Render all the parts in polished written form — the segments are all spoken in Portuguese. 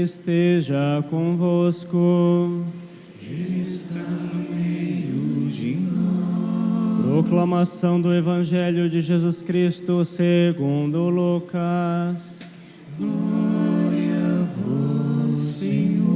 esteja convosco. Ele está no meio de nós. Proclamação do Evangelho de Jesus Cristo segundo Lucas. Glória a vós, Senhor.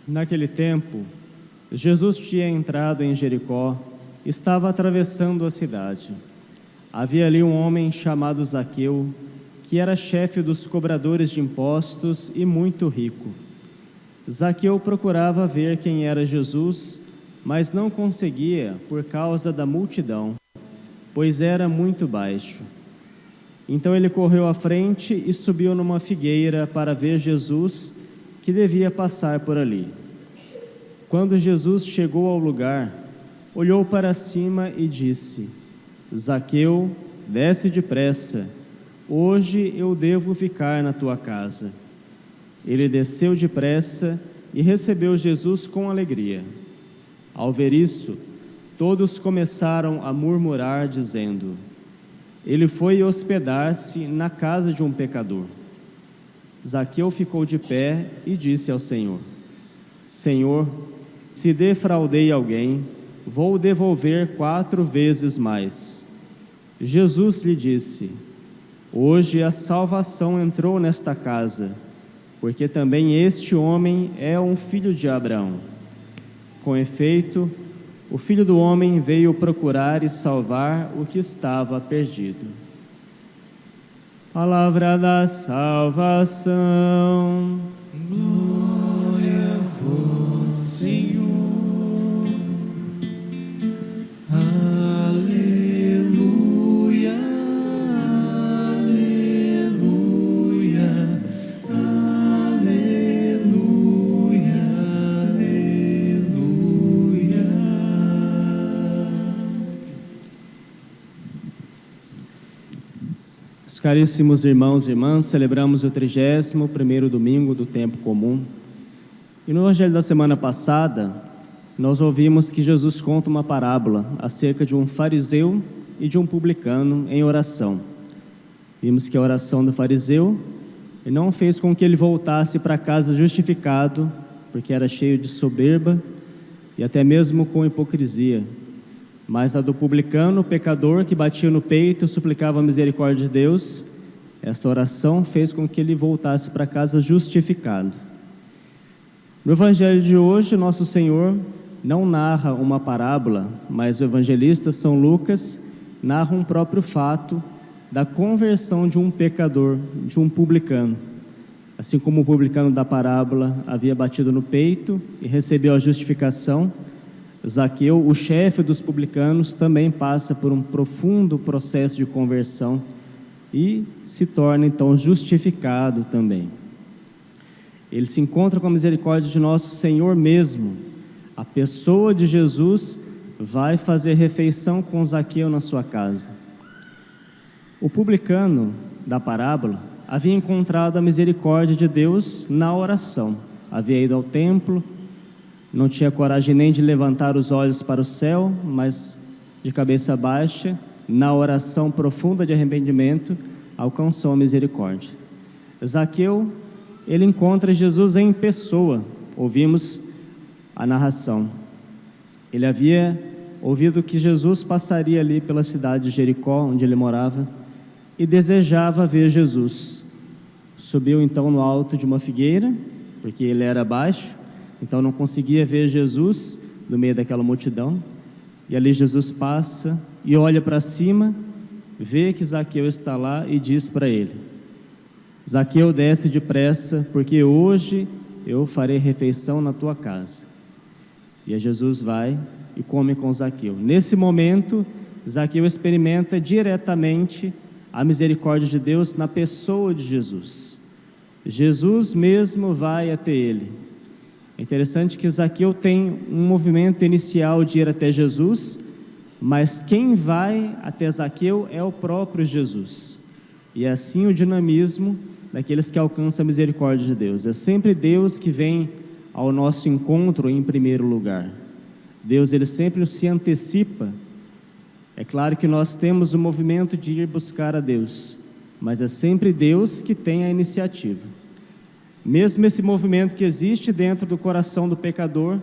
Naquele tempo, Jesus tinha entrado em Jericó, estava atravessando a cidade. Havia ali um homem chamado Zaqueu, que era chefe dos cobradores de impostos e muito rico. Zaqueu procurava ver quem era Jesus, mas não conseguia por causa da multidão, pois era muito baixo. Então ele correu à frente e subiu numa figueira para ver Jesus, que devia passar por ali. Quando Jesus chegou ao lugar, olhou para cima e disse: Zaqueu, desce depressa, hoje eu devo ficar na tua casa. Ele desceu depressa e recebeu Jesus com alegria. Ao ver isso, todos começaram a murmurar, dizendo: ele foi hospedar-se na casa de um pecador. Zaqueu ficou de pé e disse ao Senhor: Senhor, se defraudei alguém, vou devolver 4 vezes mais. Jesus lhe disse: hoje a salvação entrou nesta casa, porque também este homem é um filho de Abraão. Com efeito, o Filho do Homem veio procurar e salvar o que estava perdido. Palavra da salvação. Glória a vós, Senhor. Aleluia, aleluia, aleluia, aleluia. Caríssimos irmãos e irmãs, celebramos o 31º domingo do tempo comum. E no Evangelho da semana passada, nós ouvimos que Jesus conta uma parábola acerca de um fariseu e de um publicano em oração. Vimos que a oração do fariseu não fez com que ele voltasse para casa justificado, porque era cheio de soberba e até mesmo com hipocrisia. Mas a do publicano, o pecador que batia no peito e suplicava a misericórdia de Deus, esta oração fez com que ele voltasse para casa justificado. No Evangelho de hoje, nosso Senhor não narra uma parábola, mas o evangelista São Lucas narra um próprio fato da conversão de um pecador, de um publicano. Assim como o publicano da parábola havia batido no peito e recebeu a justificação, Zaqueu, o chefe dos publicanos, também passa por um profundo processo de conversão e se torna então justificado também. Ele se encontra com a misericórdia de nosso Senhor mesmo. A pessoa de Jesus vai fazer refeição com Zaqueu na sua casa. O publicano da parábola havia encontrado a misericórdia de Deus na oração. Havia ido ao templo, não tinha coragem nem de levantar os olhos para o céu, mas de cabeça baixa, na oração profunda de arrependimento, alcançou a misericórdia. Zaqueu, ele encontra Jesus em pessoa. Ouvimos a narração. Ele havia ouvido que Jesus passaria ali pela cidade de Jericó, onde ele morava, e desejava ver Jesus. Subiu então no alto de uma figueira, porque ele era baixo, então não conseguia ver Jesus no meio daquela multidão. E ali Jesus passa e olha para cima, vê que Zaqueu está lá e diz para ele: Zaqueu, desce depressa, porque hoje eu farei refeição na tua casa. E aí Jesus vai e come com Zaqueu. Nesse momento, Zaqueu experimenta diretamente a misericórdia de Deus na pessoa de Jesus. Jesus mesmo vai até ele. É interessante que Zaqueu tem um movimento inicial de ir até Jesus, mas quem vai até Zaqueu é o próprio Jesus. E é assim o dinamismo daqueles que alcançam a misericórdia de Deus. É sempre Deus que vem ao nosso encontro em primeiro lugar. Deus, ele sempre se antecipa. É claro que nós temos o movimento de ir buscar a Deus, mas é sempre Deus que tem a iniciativa. Mesmo esse movimento que existe dentro do coração do pecador,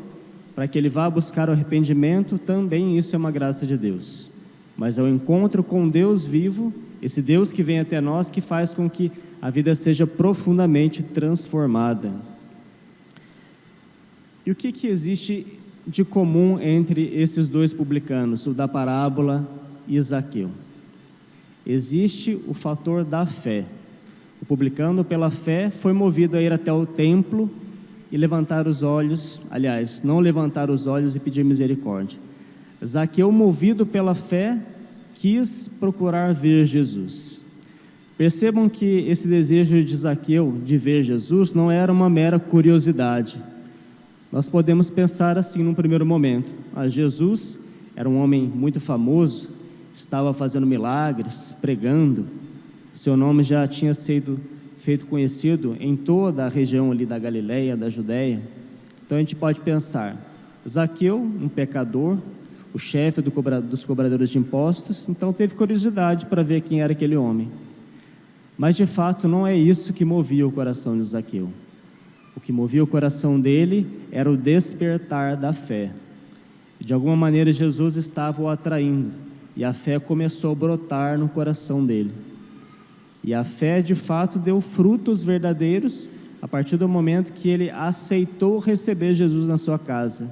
para que ele vá buscar o arrependimento, também isso é uma graça de Deus. Mas é o encontro com Deus vivo, esse Deus que vem até nós, que faz com que a vida seja profundamente transformada. E o que existe de comum entre esses dois publicanos, o da parábola e Zaqueu? Existe o fator da fé. O publicano, pela fé, foi movido a ir até o templo e levantar os olhos, aliás, não levantar os olhos e pedir misericórdia. Zaqueu, movido pela fé, quis procurar ver Jesus. Percebam que esse desejo de Zaqueu de ver Jesus não era uma mera curiosidade. Nós podemos pensar assim num primeiro momento: Jesus era um homem muito famoso, estava fazendo milagres, pregando, seu nome já tinha sido feito conhecido em toda a região ali da Galileia, da Judéia. Então a gente pode pensar, Zaqueu, um pecador, o chefe dos cobradores de impostos, então teve curiosidade para ver quem era aquele homem. Mas de fato não é isso que movia o coração de Zaqueu. O que movia o coração dele era o despertar da fé. De alguma maneira Jesus estava o atraindo, e a fé começou a brotar no coração dele. E a fé de fato deu frutos verdadeiros a partir do momento que ele aceitou receber Jesus na sua casa.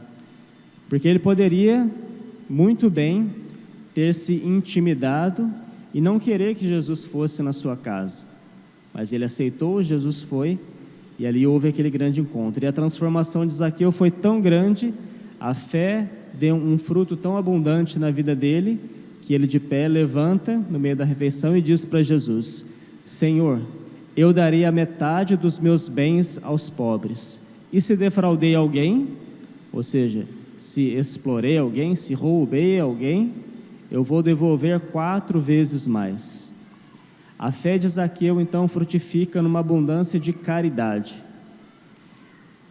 Porque ele poderia muito bem ter se intimidado e não querer que Jesus fosse na sua casa. Mas ele aceitou, Jesus foi, e ali houve aquele grande encontro. E a transformação de Zaqueu foi tão grande, a fé deu um fruto tão abundante na vida dele, que ele de pé levanta no meio da refeição e diz para Jesus: Senhor, eu darei a metade dos meus bens aos pobres. E se defraudei alguém, ou seja, se explorei alguém, se roubei alguém, eu vou devolver 4 vezes mais. A fé de Zaqueu então frutifica numa abundância de caridade.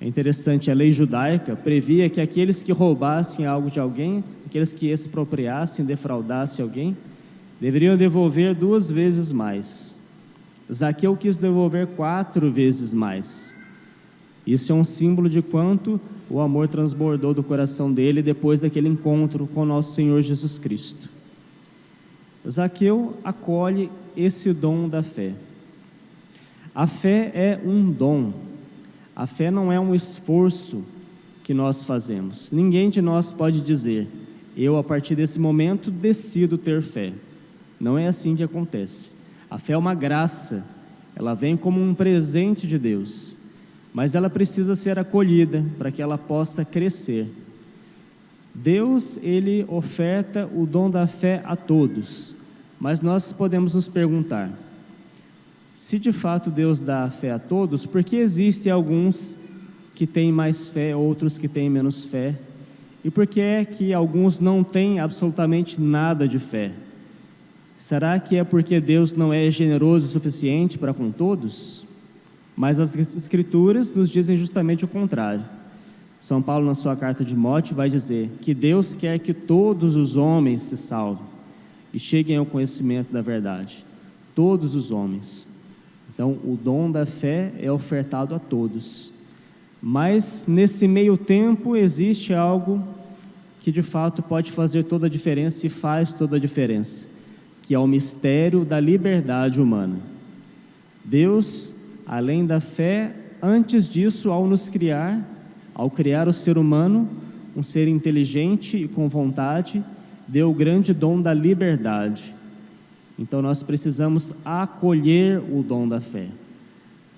É interessante, a lei judaica previa que aqueles que roubassem algo de alguém, aqueles que expropriassem, defraudassem alguém, deveriam devolver 2 vezes mais. Zaqueu quis devolver 4 vezes mais. Isso é um símbolo de quanto o amor transbordou do coração dele depois daquele encontro com nosso Senhor Jesus Cristo. Zaqueu acolhe esse dom da fé. A fé é um dom. A fé não é um esforço que nós fazemos. Ninguém de nós pode dizer: eu, a partir desse momento, decido ter fé. Não é assim que acontece. A fé é uma graça, ela vem como um presente de Deus, mas ela precisa ser acolhida para que ela possa crescer. Deus, ele oferta o dom da fé a todos, mas nós podemos nos perguntar: se de fato Deus dá a fé a todos, por que existem alguns que têm mais fé, outros que têm menos fé? E por que é que alguns não têm absolutamente nada de fé? Será que é porque Deus não é generoso o suficiente para com todos? Mas as Escrituras nos dizem justamente o contrário. São Paulo, na sua carta de Timóteo, vai dizer que Deus quer que todos os homens se salvem e cheguem ao conhecimento da verdade. Todos os homens. Então, o dom da fé é ofertado a todos. Mas, nesse meio tempo, existe algo que de fato pode fazer toda a diferença e faz toda a diferença, que é o mistério da liberdade humana. Deus, além da fé, antes disso, ao criar o ser humano, um ser inteligente e com vontade, deu o grande dom da liberdade. Então nós precisamos acolher o dom da fé.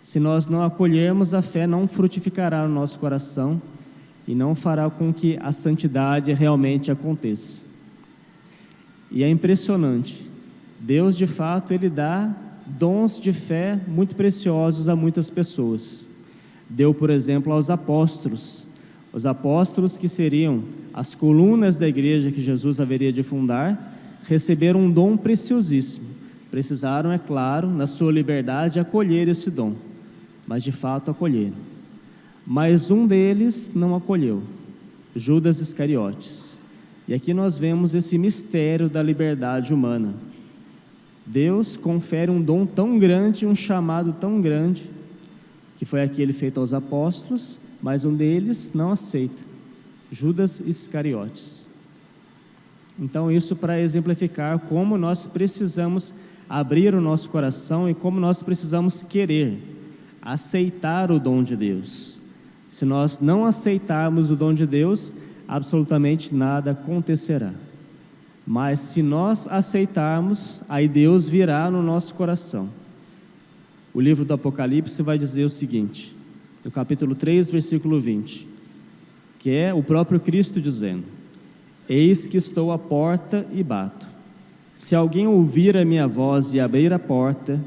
Se nós não acolhermos, a fé não frutificará no nosso coração e não fará com que a santidade realmente aconteça. E é impressionante, Deus de fato, ele dá dons de fé muito preciosos a muitas pessoas. Deu, por exemplo, aos apóstolos. Os apóstolos, que seriam as colunas da igreja que Jesus haveria de fundar, receberam um dom preciosíssimo, precisaram, é claro, na sua liberdade, acolher esse dom, mas de fato acolheram. Mas um deles não acolheu, Judas Iscariotes. E aqui nós vemos esse mistério da liberdade humana. Deus confere um dom tão grande, um chamado tão grande, que foi aquele feito aos apóstolos, mas um deles não aceita, Judas Iscariotes. Então isso para exemplificar como nós precisamos abrir o nosso coração e como nós precisamos querer aceitar o dom de Deus. Se nós não aceitarmos o dom de Deus, absolutamente nada acontecerá. Mas se nós aceitarmos, aí Deus virá no nosso coração. O livro do Apocalipse vai dizer o seguinte, no capítulo 3, versículo 20, que é o próprio Cristo dizendo: eis que estou à porta e bato. Se alguém ouvir a minha voz e abrir a porta,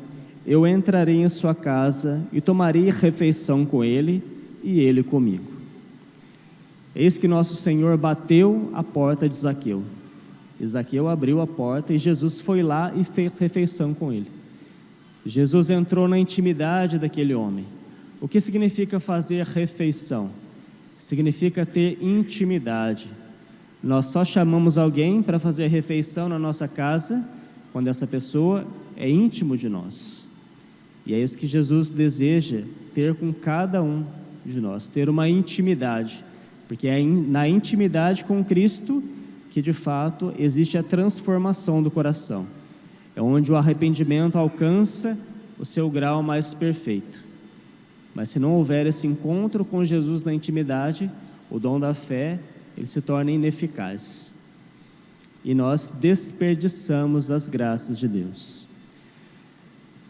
eu entrarei em sua casa e tomarei refeição com ele e ele comigo. Eis que nosso Senhor bateu a porta de Zaqueu. E Zaqueu abriu a porta e Jesus foi lá e fez refeição com ele. Jesus entrou na intimidade daquele homem. O que significa fazer refeição? Significa ter intimidade. Nós só chamamos alguém para fazer refeição na nossa casa quando essa pessoa é íntimo de nós. E é isso que Jesus deseja ter com cada um de nós, ter uma intimidade, porque é na intimidade com Cristo que de fato existe a transformação do coração. É onde o arrependimento alcança o seu grau mais perfeito. Mas se não houver esse encontro com Jesus na intimidade, o dom da fé, ele se torna ineficaz. E nós desperdiçamos as graças de Deus.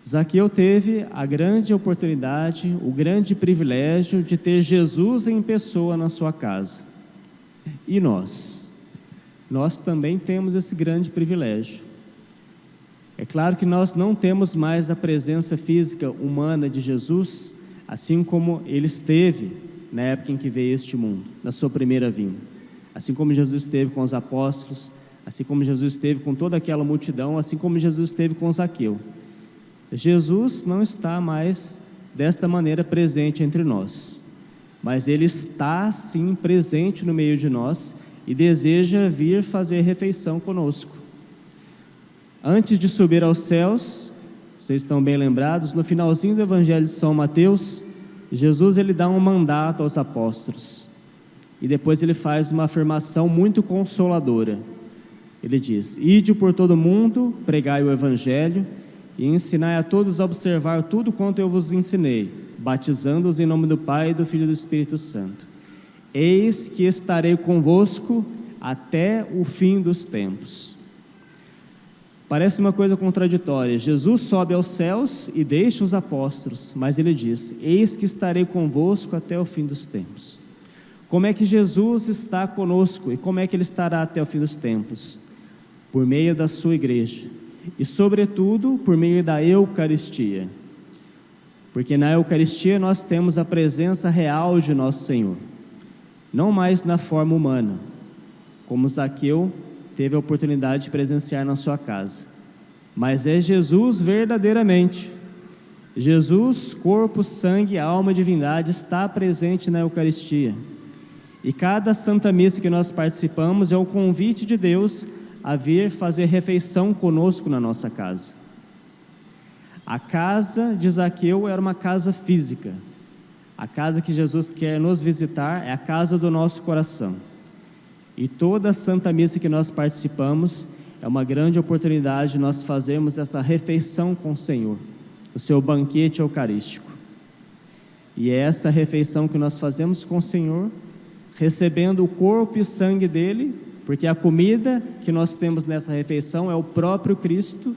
Zaqueu teve a grande oportunidade, o grande privilégio de ter Jesus em pessoa na sua casa. E nós? Nós também temos esse grande privilégio. É claro que nós não temos mais a presença física humana de Jesus, assim como ele esteve na época em que veio a este mundo, na sua primeira vinda. Assim como Jesus esteve com os apóstolos, assim como Jesus esteve com toda aquela multidão, assim como Jesus esteve com Zaqueu. Jesus não está mais desta maneira presente entre nós, mas ele está sim presente no meio de nós e deseja vir fazer refeição conosco. Antes de subir aos céus, vocês estão bem lembrados, no finalzinho do Evangelho de São Mateus, Jesus ele dá um mandato aos apóstolos e depois ele faz uma afirmação muito consoladora. Ele diz: ide por todo o mundo, pregai o Evangelho e ensinai a todos a observar tudo quanto eu vos ensinei, batizando-os em nome do Pai, do Filho e do Espírito Santo. Eis que estarei convosco até o fim dos tempos. Parece uma coisa contraditória. Jesus sobe aos céus e deixa os apóstolos, mas ele diz: eis que estarei convosco até o fim dos tempos. Como é que Jesus está conosco e como é que ele estará até o fim dos tempos? Por meio da sua igreja e sobretudo por meio da Eucaristia, porque na Eucaristia nós temos a presença real de nosso Senhor, não mais na forma humana, como Zaqueu teve a oportunidade de presenciar na sua casa, mas é Jesus verdadeiramente. Jesus, corpo, sangue, alma e divindade, está presente na Eucaristia. E cada Santa Missa que nós participamos é o convite de Deus a vir fazer refeição conosco na nossa casa. A casa de Zaqueu era uma casa física. A casa que Jesus quer nos visitar é a casa do nosso coração. E toda a Santa Missa que nós participamos é uma grande oportunidade de nós fazermos essa refeição com o Senhor, o seu banquete eucarístico. E é essa refeição que nós fazemos com o Senhor, recebendo o corpo e o sangue dele, porque a comida que nós temos nessa refeição é o próprio Cristo.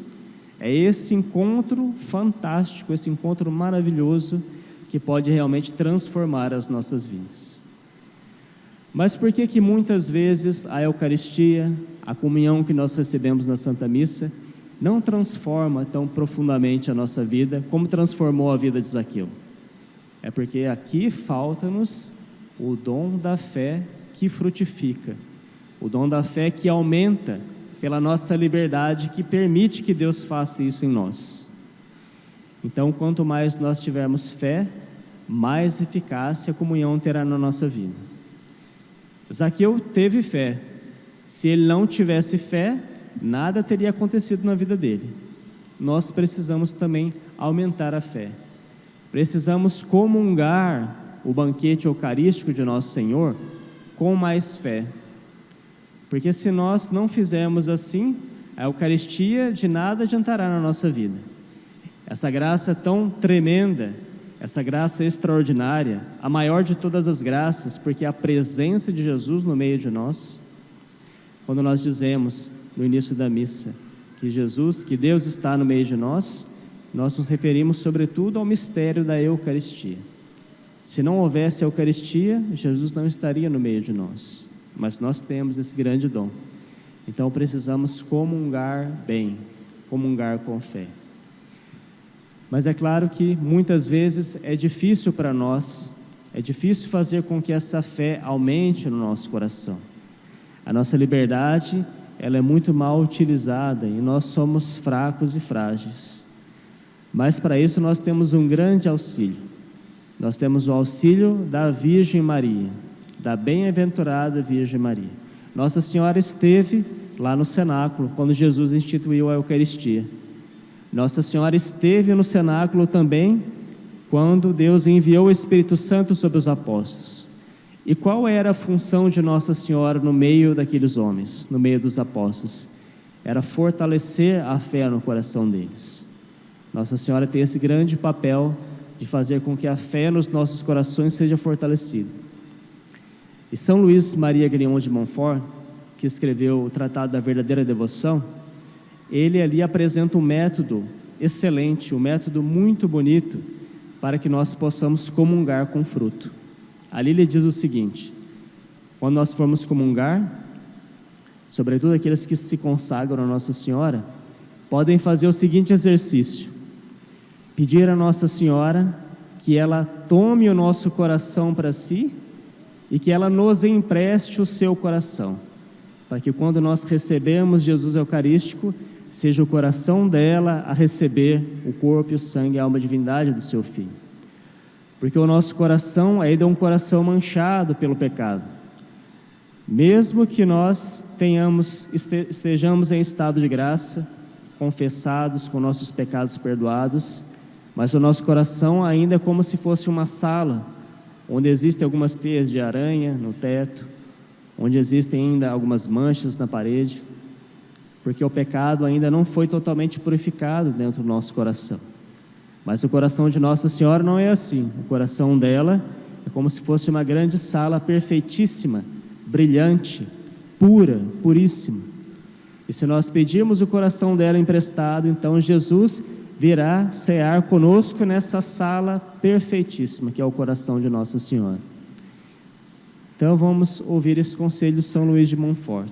É esse encontro fantástico, esse encontro maravilhoso que pode realmente transformar as nossas vidas. Mas por que muitas vezes a Eucaristia, a comunhão que nós recebemos na Santa Missa, não transforma tão profundamente a nossa vida como transformou a vida de Zaqueu? É porque aqui falta-nos o dom da fé que frutifica, o dom da fé que aumenta pela nossa liberdade que permite que Deus faça isso em nós. Então, quanto mais nós tivermos fé, mais eficácia a comunhão terá na nossa vida. Zaqueu teve fé. Se ele não tivesse fé, nada teria acontecido na vida dele. Nós precisamos também aumentar a fé. Precisamos comungar o banquete eucarístico de nosso Senhor com mais fé. Porque se nós não fizermos assim, a Eucaristia de nada adiantará na nossa vida. Essa graça tão tremenda, essa graça extraordinária, a maior de todas as graças, porque é a presença de Jesus no meio de nós. Quando nós dizemos no início da missa que Deus está no meio de nós, nós nos referimos sobretudo ao mistério da Eucaristia. Se não houvesse a Eucaristia, Jesus não estaria no meio de nós, mas nós temos esse grande dom. Então precisamos comungar bem, comungar com fé. Mas é claro que muitas vezes é difícil para nós, é difícil fazer com que essa fé aumente no nosso coração. A nossa liberdade, ela é muito mal utilizada e nós somos fracos e frágeis. Mas para isso nós temos um grande auxílio. Nós temos o auxílio da Virgem Maria, da bem-aventurada Virgem Maria. Nossa Senhora esteve lá no cenáculo, quando Jesus instituiu a Eucaristia. Nossa Senhora esteve no cenáculo também, quando Deus enviou o Espírito Santo sobre os apóstolos. E qual era a função de Nossa Senhora no meio daqueles homens, no meio dos apóstolos? Era fortalecer a fé no coração deles. Nossa Senhora tem esse grande papel de fazer com que a fé nos nossos corações seja fortalecida. E São Luís Maria Grignion de Montfort, que escreveu o Tratado da Verdadeira Devoção, ele ali apresenta um método excelente, um método muito bonito para que nós possamos comungar com fruto. Ali ele diz o seguinte: quando nós formos comungar, sobretudo aqueles que se consagram a Nossa Senhora, podem fazer o seguinte exercício: pedir a Nossa Senhora que ela tome o nosso coração para si e que ela nos empreste o seu coração, para que quando nós recebemos Jesus Eucarístico, seja o coração dela a receber o corpo e o sangue e a alma e a divindade do seu Filho. Porque o nosso coração ainda é um coração manchado pelo pecado. Mesmo que nós estejamos em estado de graça, confessados, com nossos pecados perdoados, mas o nosso coração ainda é como se fosse uma sala, onde existem algumas teias de aranha no teto, onde existem ainda algumas manchas na parede, porque o pecado ainda não foi totalmente purificado dentro do nosso coração. Mas o coração de Nossa Senhora não é assim. O coração dela é como se fosse uma grande sala perfeitíssima, brilhante, pura, puríssima. E se nós pedirmos o coração dela emprestado, então Jesus virá cear conosco nessa sala perfeitíssima, que é o coração de Nossa Senhora. Então vamos ouvir esse conselho de São Luís de Montfort,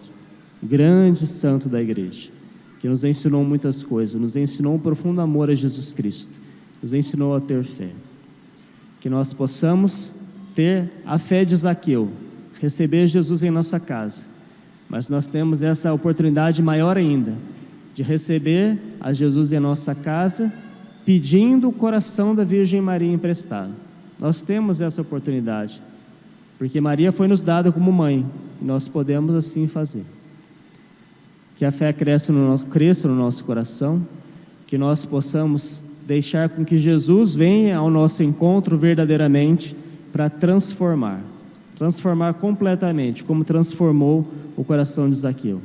grande santo da igreja, que nos ensinou muitas coisas, nos ensinou um profundo amor a Jesus Cristo, nos ensinou a ter fé. Que nós possamos ter a fé de Zaqueu, receber Jesus em nossa casa, mas nós temos essa oportunidade maior ainda, de receber a Jesus em nossa casa, pedindo o coração da Virgem Maria emprestado. Nós temos essa oportunidade, porque Maria foi nos dada como mãe, e nós podemos assim fazer. Que a fé cresça no nosso coração, que nós possamos deixar com que Jesus venha ao nosso encontro verdadeiramente para transformar completamente, como transformou o coração de Zaqueu.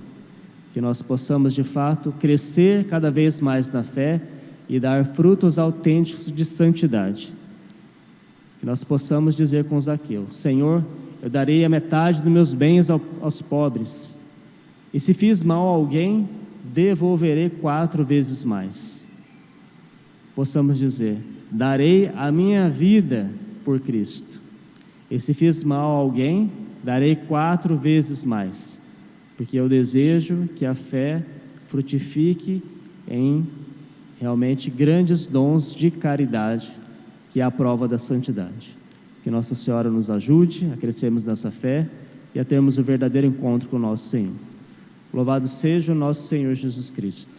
Que nós possamos de fato crescer cada vez mais na fé e dar frutos autênticos de santidade. Que nós possamos dizer com Zaqueu: Senhor, eu darei a metade dos meus bens aos pobres, e se fiz mal a alguém, devolverei 4 vezes mais. Possamos dizer: darei a minha vida por Cristo, e se fiz mal a alguém, darei 4 vezes mais, porque eu desejo que a fé frutifique em realmente grandes dons de caridade, que é a prova da santidade. Que Nossa Senhora nos ajude a crescermos nessa fé e a termos o verdadeiro encontro com o nosso Senhor. Louvado seja o nosso Senhor Jesus Cristo.